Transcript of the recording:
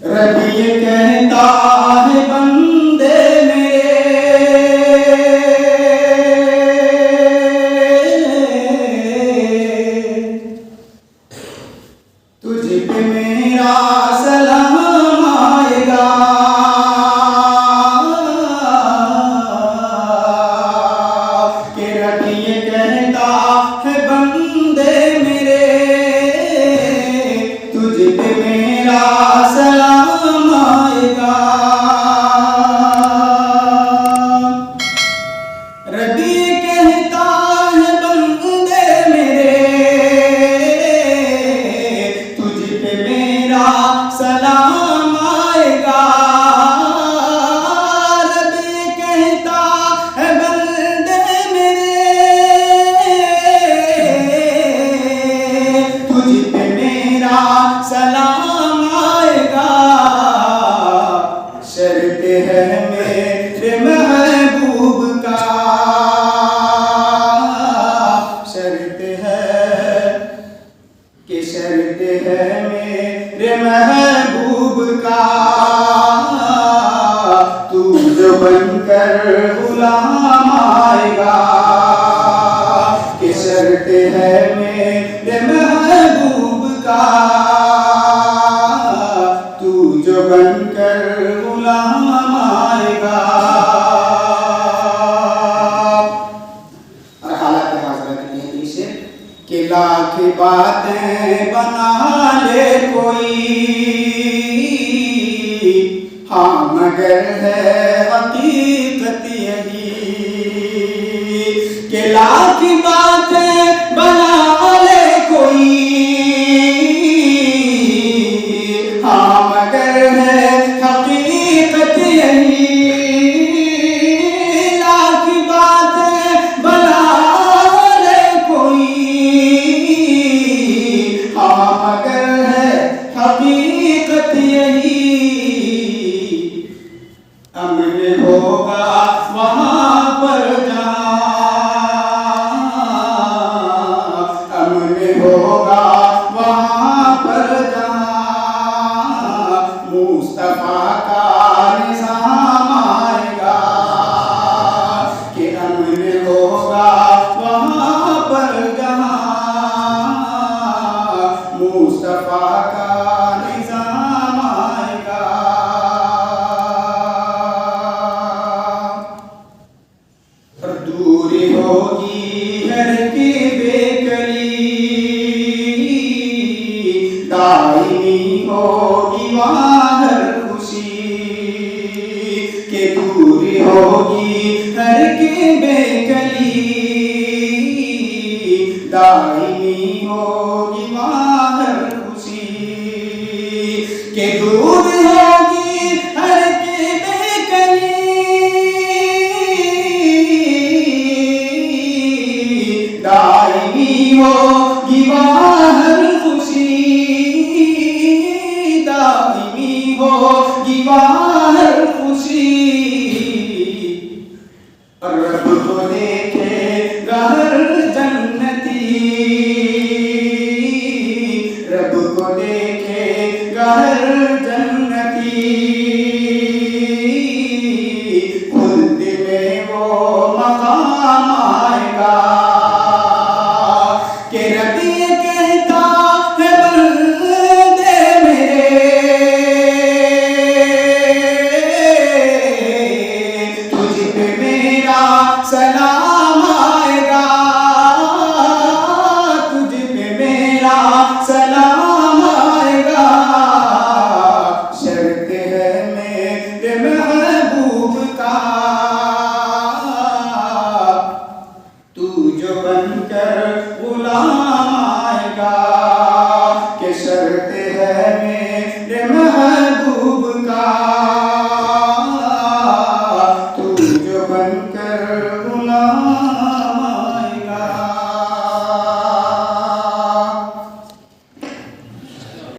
रब ये कहता है बंदे मेरे, तुझ पे मेरा सलाम आएगा। कि रब ये कहता है बंदे मेरे, तुझ पे मेरा सलाम आएगा। रब ये कहता है बंदे मेरे, तुझ पे मेरा सलाम आएगा। रब ये कहता है बंदे मेरे, तुझ पे मेरा सलाम आएगा। शर्त है मेरे महबूब का, शर्त है कि शर्त है मेरे महबूब का, तू जो बनकर गुलाम आएगा। कि शर्त है मेरे महबूब का, तू जो बनकर गुलाम आएगा। और हालात हाज़िरा के लिए इसे कि लाख बातें बना ले कोई, हाँ मगर है हकीकत यही। कि लाख बातें बना ले कोई, हाँ मगर है हकीकत यही। लाख बातें बना ले कोई, हाँ मगर है हकीकत यही। अमन होगा वहाँ पर जहाँ, अमन होगा वहाँ पर जहाँ मुस्तफा का निज़ाम आएगा। कि अमन होगा वहाँ पर जहाँ मुस्तफा का निज़ाम आएगा। और दूरी होगी हर की बेकली, दायमी होगी वहाँ हर खुशी। कि दूरी होगी हर की बेकली, दायमी होगी वहाँ हर खुशी। कि दूर होगी हर की बेकली, दायमी होगी वहाँ हर खुशी, दायमी होगी वहाँ